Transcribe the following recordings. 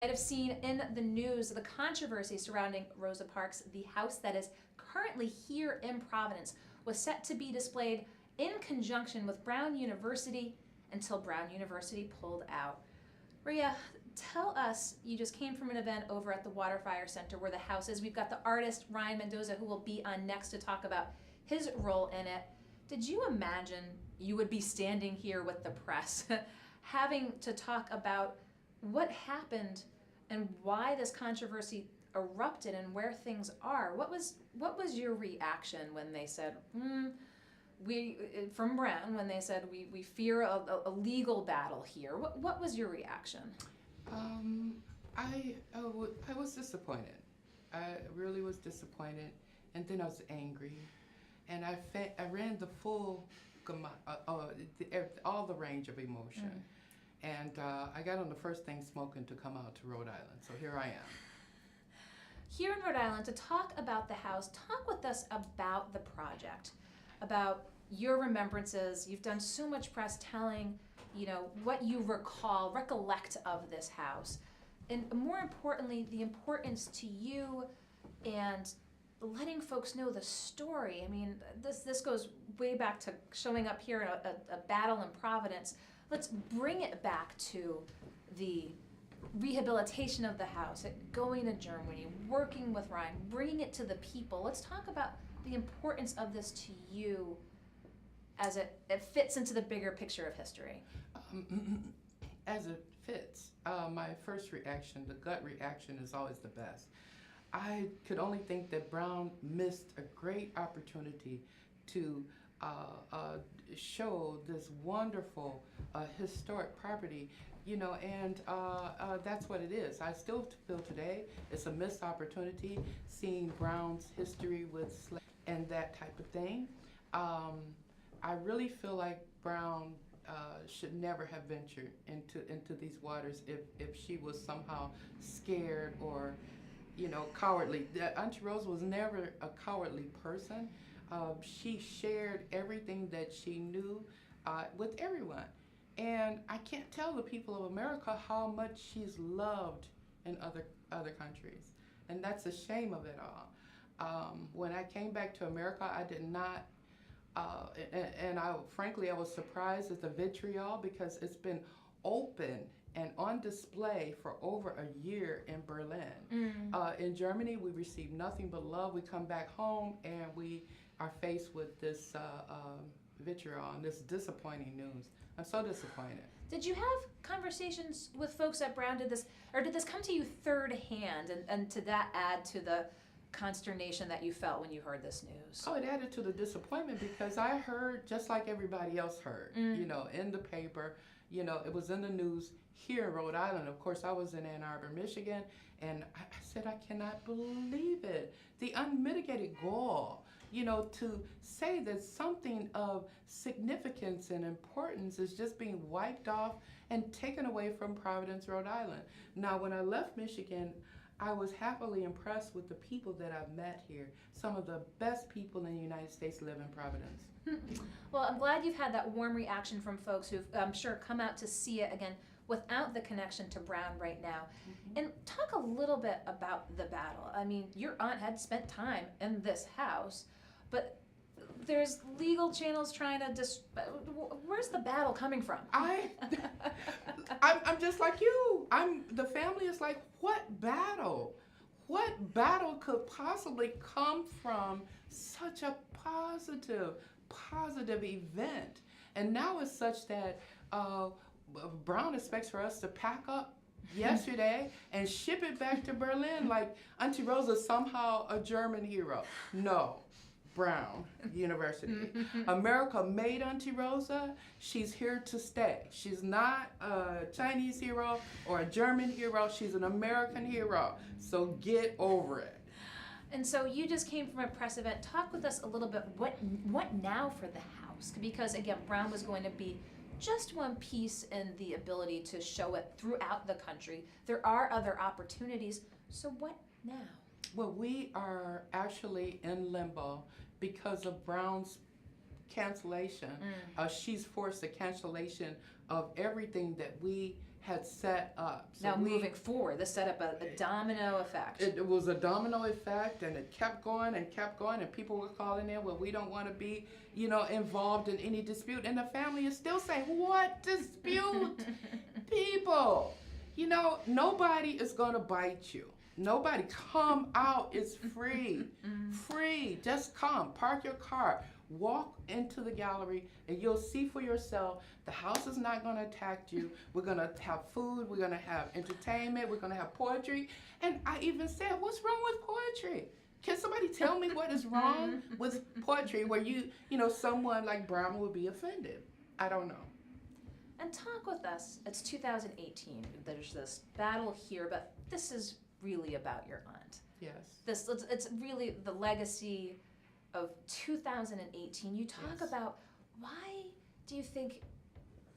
Might have seen in the news the controversy surrounding Rosa Parks. The house that is currently here in Providence was set to be displayed in conjunction with Brown University until Brown University pulled out. Rhea, tell us, you just came from an event over at the Waterfire Center where the house is. We've got the artist Ryan Mendoza who will be on next to talk about his role in it. Did you imagine you would be standing here with the press having to talk about what happened and why this controversy erupted and where things are? What was your reaction when they said, from Brown, when they said we fear a legal battle here? What was your reaction? I was disappointed. I really was disappointed, and then I was angry, and I ran the full all the range of emotion. And I got on the first thing smoking to come out to Rhode Island, so here I am. Here in Rhode Island to talk about the house. Talk with us about the project, about your remembrances. You've done so much press telling, what you recollect of this house. And more importantly, the importance to you and letting folks know the story. I mean, this goes way back to showing up here in a battle in Providence. Let's bring it back to the rehabilitation of the house, going to Germany, working with Ryan, bringing it to the people. Let's talk about the importance of this to you as it fits into the bigger picture of history. As it fits, my first reaction, the gut reaction, is always the best. I could only think that Brown missed a great opportunity to show this wonderful historic property, and that's what it is. I still feel today it's a missed opportunity seeing Brown's history with slavery and that type of thing. I really feel like Brown should never have ventured into these waters if she was somehow scared or cowardly. Auntie Rose was never a cowardly person. She shared everything that she knew with everyone. And I can't tell the people of America how much she's loved in other countries. And that's a shame of it all. When I came back to America, I did not, frankly, I was surprised at the vitriol because it's been open and on display for over a year in Berlin. In Germany, we received nothing but love. We come back home and we are faced with this vitriol and this disappointing news. I'm so disappointed. Did you have conversations with folks at Brown? Did this come to you third hand, and to that add to the consternation that you felt when you heard this news? Oh, it added to the disappointment because I heard just like everybody else heard, in the paper. It was in the news here in Rhode Island. Of course, I was in Ann Arbor, Michigan, and I said, I cannot believe it. The unmitigated gall, to say that something of significance and importance is just being wiped off and taken away from Providence, Rhode Island. Now, when I left Michigan, I was happily impressed with the people that I've met here. Some of the best people in the United States live in Providence. Well, I'm glad you've had that warm reaction from folks who've, I'm sure, come out to see it again without the connection to Brown right now. And talk a little bit about the battle. I mean, your aunt had spent time in this house, but there's legal channels trying to where's the battle coming from? I'm just like you. The family is like, what battle? What battle could possibly come from such a positive event? And now it's such that Brown expects for us to pack up yesterday and ship it back to Berlin like Auntie Rosa somehow a German hero. No. Brown University. America made Auntie Rosa. She's here to stay. She's not a Chinese hero or a German hero. She's an American hero. So get over it. And so you just came from a press event. Talk with us a little bit. What now for the house? Because again, Brown was going to be just one piece in the ability to show it throughout the country. There are other opportunities. So what now? Well, we are actually in limbo because of Brown's cancellation. She's forced a cancellation of everything that we had set up. So Now moving forward, this set up a domino effect. It was a domino effect, and it kept going, and people were calling in, well, we don't want to be, involved in any dispute. And the family is still saying, what dispute? People, nobody is going to bite you. Nobody. Come out. It's free. Free. Just come. Park your car. Walk into the gallery, and you'll see for yourself. The house is not going to attack you. We're going to have food. We're going to have entertainment. We're going to have poetry. And I even said, what's wrong with poetry? Can somebody tell me what is wrong with poetry where someone like Brown would be offended? I don't know. And talk with us. It's 2018. There's this battle here, but this is really about your aunt. Yes. It's really the legacy of 2018. You talk Yes. about why do you think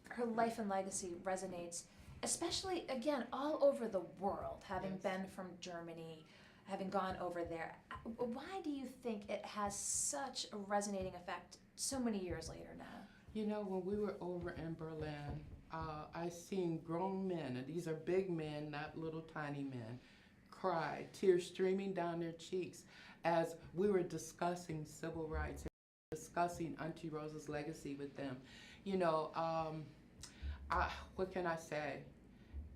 her life and legacy resonates, especially, again, all over the world, having Yes. been from Germany, having gone over there. Why do you think it has such a resonating effect so many years later now? When we were over in Berlin, I seen grown men, and these are big men, not little tiny men, cry, tears streaming down their cheeks as we were discussing civil rights and discussing Auntie Rosa's legacy with them. What can I say?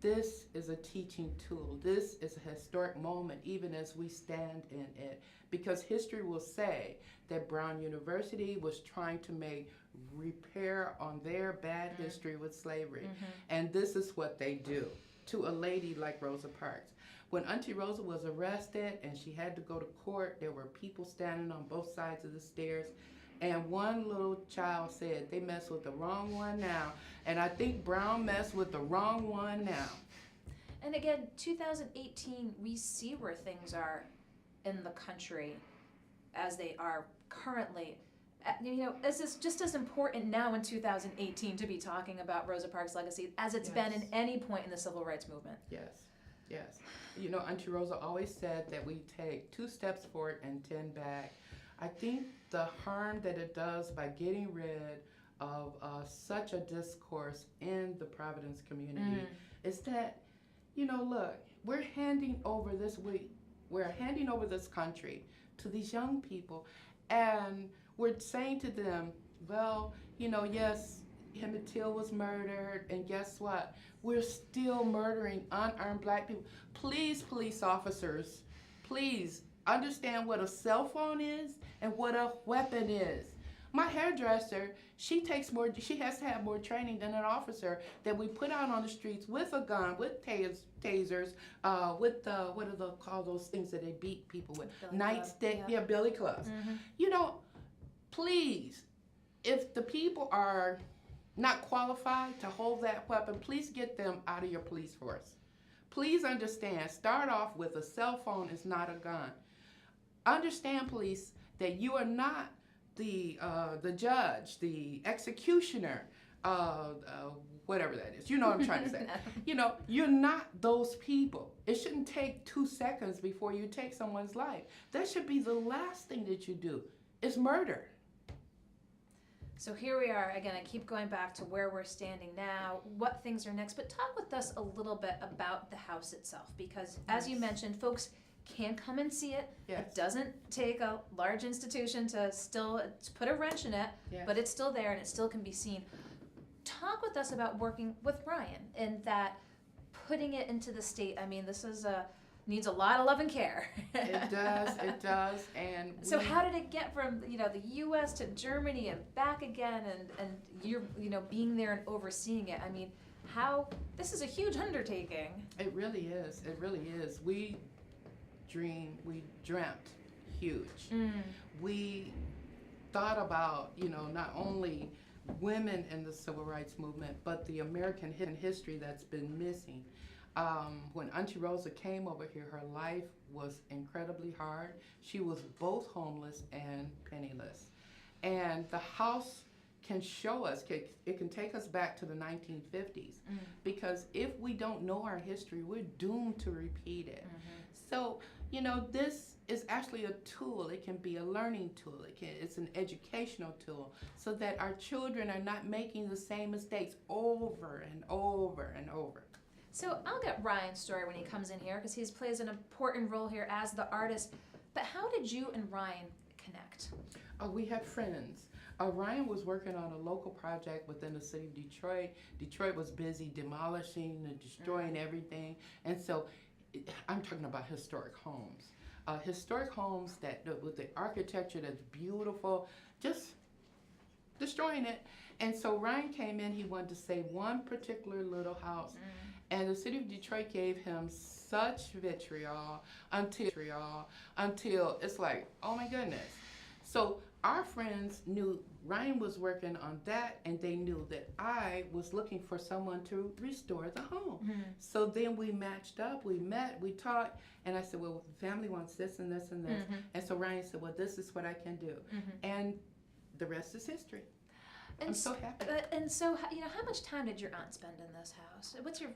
This is a teaching tool. This is a historic moment, even as we stand in it, because history will say that Brown University was trying to make repair on their bad history with slavery. And this is what they do to a lady like Rosa Parks. When Auntie Rosa was arrested and she had to go to court, there were people standing on both sides of the stairs. And one little child said, they mess with the wrong one now. And I think Brown messed with the wrong one now. And again, 2018, we see where things are in the country as they are currently. This is just as important now in 2018 to be talking about Rosa Parks' legacy as it's been in any point in the civil rights movement. Yes. Auntie Rosa always said that we take 2 steps forward and 10 back. I think the harm that it does by getting rid of such a discourse in the Providence community is that, look, we're handing over this country to these young people, and we're saying to them, well, yes, Emmett Till was murdered, and guess what? We're still murdering unarmed black people. Please, police officers, please understand what a cell phone is and what a weapon is. My hairdresser, she has to have more training than an officer that we put out on the streets with a gun, with tasers, with what do they call those things that they beat people with? Nightstick, billy clubs. Please, if the people are not qualified to hold that weapon, please get them out of your police force. Please understand, start off with a cell phone is not a gun. Understand, police, that you are not the judge, the executioner, whatever that is. You know what I'm trying to say. You're not those people. It shouldn't take 2 seconds before you take someone's life. That should be the last thing that you do, is murder. So here we are, again, I keep going back to where we're standing now, what things are next, but talk with us a little bit about the house itself, because as you mentioned, folks can come and see it. Yes. It doesn't take a large institution to put a wrench in it, but it's still there and it still can be seen. Talk with us about working with Brian and that putting it into the state. I mean, this is needs a lot of love and care. It does, and so how did it get from the U.S. to Germany and back again, and you're being there and overseeing it? I mean, this is a huge undertaking. It really is. We dreamt huge. We thought about not only women in the civil rights movement, but the American hidden history that's been missing. When Auntie Rosa came over here, her life was incredibly hard. She was both homeless and penniless. And the house can show us, it can take us back to the 1950s, because if we don't know our history, we're doomed to repeat it. So, this is actually a tool. It can be a learning tool. It's an educational tool so that our children are not making the same mistakes over and over and over. So I'll get Ryan's story when he comes in here because he plays an important role here as the artist. But how did you and Ryan connect? We had friends. Ryan was working on a local project within the city of Detroit. Detroit was busy demolishing and destroying everything. And so I'm talking about historic homes. Historic homes that with the architecture that's beautiful, just destroying it. And so Ryan came in, he wanted to save one particular little house. And the city of Detroit gave him such vitriol until it's like, oh my goodness. So our friends knew Ryan was working on that, and they knew that I was looking for someone to restore the home. So then we matched up, we met, we talked, and I said, well, the family wants this and this and this. And so Ryan said, well, this is what I can do. And the rest is history. I'm so happy. And so, how much time did your aunt spend in this house? What's your,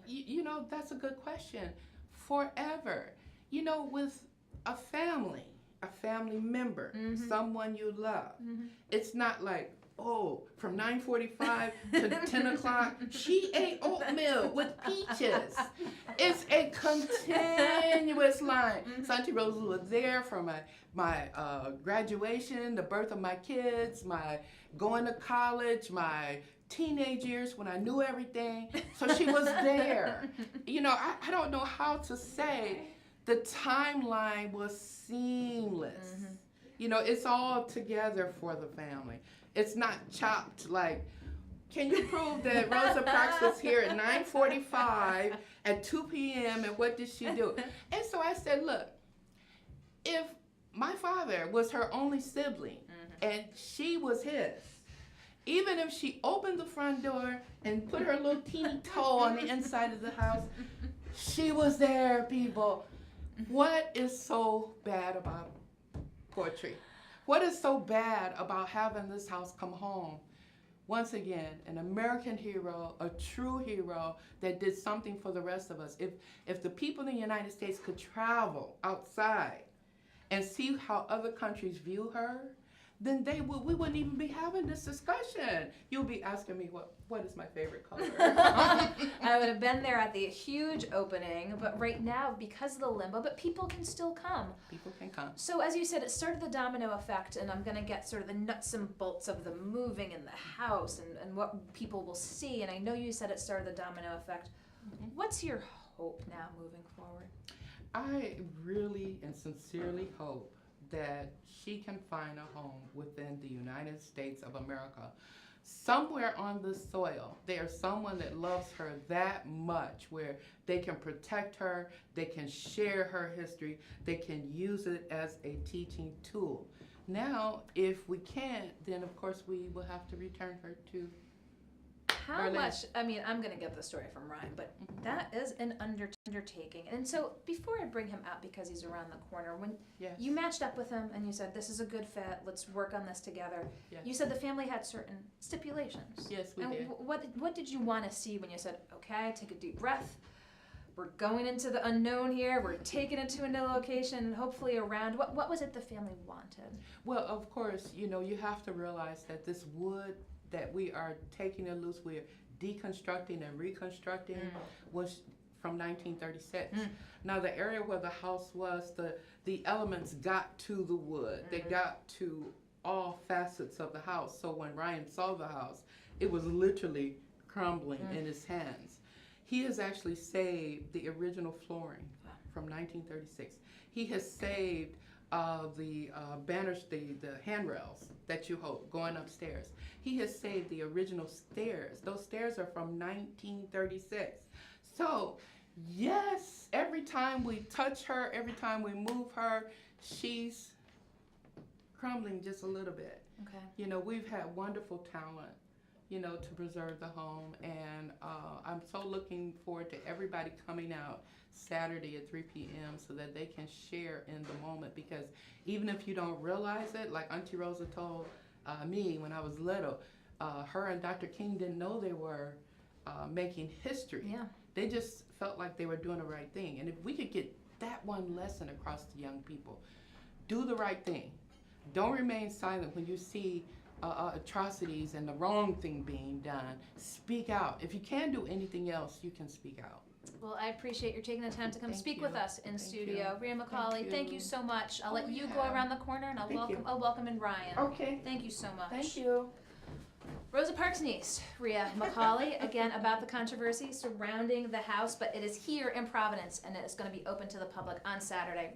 You know, that's a good question. Forever. You know, with a family member, someone you love, it's not like, oh, from 9:45 to 10 o'clock, she ate oatmeal with peaches. It's a continuous line. Auntie Rosa was there for my graduation, the birth of my kids, my going to college, my teenage years when I knew everything. So she was there. You know, I don't know how to say. The timeline was seamless. You know, it's all together for the family. It's not chopped like, can you prove that Rosa Parks was here at 9:45 at 2 p.m. and what did she do? And so I said, look, if my father was her only sibling and she was his, even if she opened the front door and put her little teeny toe on the inside of the house, she was there, people. What is so bad about poetry? What is so bad about having this house come home? Once again, an American hero, a true hero that did something for the rest of us. If the people in the United States could travel outside and see how other countries view her, then we wouldn't even be having this discussion. You'll be asking me what is my favorite color. I would have been there at the huge opening, but right now, because of the limbo, but people can still come. People can come. So as you said, it started the domino effect, and I'm going to get sort of the nuts and bolts of the moving in the house and what people will see, and I know you said it started the domino effect. What's your hope now moving forward? I really and sincerely hope that she can find a home within the United States of America. Somewhere on the soil, there's someone that loves her that much where they can protect her, they can share her history, they can use it as a teaching tool. Now, if we can't, then of course we will have to return her to How Berlin. much, I mean, I'm going to get the story from Ryan, but that is an undertaking. And so before I bring him out because he's around the corner, when Yes. you matched up with him and you said, this is a good fit, let's work on this together, Yes. you said the family had certain stipulations. Yes, we and did. What did you want to see when you said, okay, take a deep breath, we're going into the unknown here, we're taking it to a new location, and hopefully around, what was it the family wanted? Well, of course, you know, you have to realize that this wood that we are taking it loose, we're deconstructing and reconstructing was from 1936. Now the area where the house was, the elements got to the wood. They got to all facets of the house. So when Ryan saw the house, it was literally crumbling in his hands. He has actually saved the original flooring from 1936. He has saved the banners, the handrails that you hold going upstairs. He has saved the original stairs. Those stairs are from 1936. So, yes, every time we touch her, every time we move her, she's crumbling just a little bit. Okay. You know, we've had wonderful talent, you know, to preserve the home, and I'm so looking forward to everybody coming out Saturday at 3 p.m. so that they can share in the moment, because even if you don't realize it, like Auntie Rosa told me when I was little, her and Dr. King didn't know they were making history. Yeah. They just felt like they were doing the right thing. And if we could get that one lesson across to young people, do the right thing. Don't remain silent when you see atrocities and the wrong thing being done, speak out. If you can't do anything else, you can speak out. Well, I appreciate your taking the time to come Thank speak you. with us in Thank studio. you. Rhea McCauley, thank you you. so much. I'll Oh, let you go yeah. around the corner and Thank you. I'll welcome in Ryan. Okay. Thank you so much. Thank you. Rosa Parks' niece, Rhea McCauley, again about the controversy surrounding the house, but it is here in Providence and it is going to be open to the public on Saturday.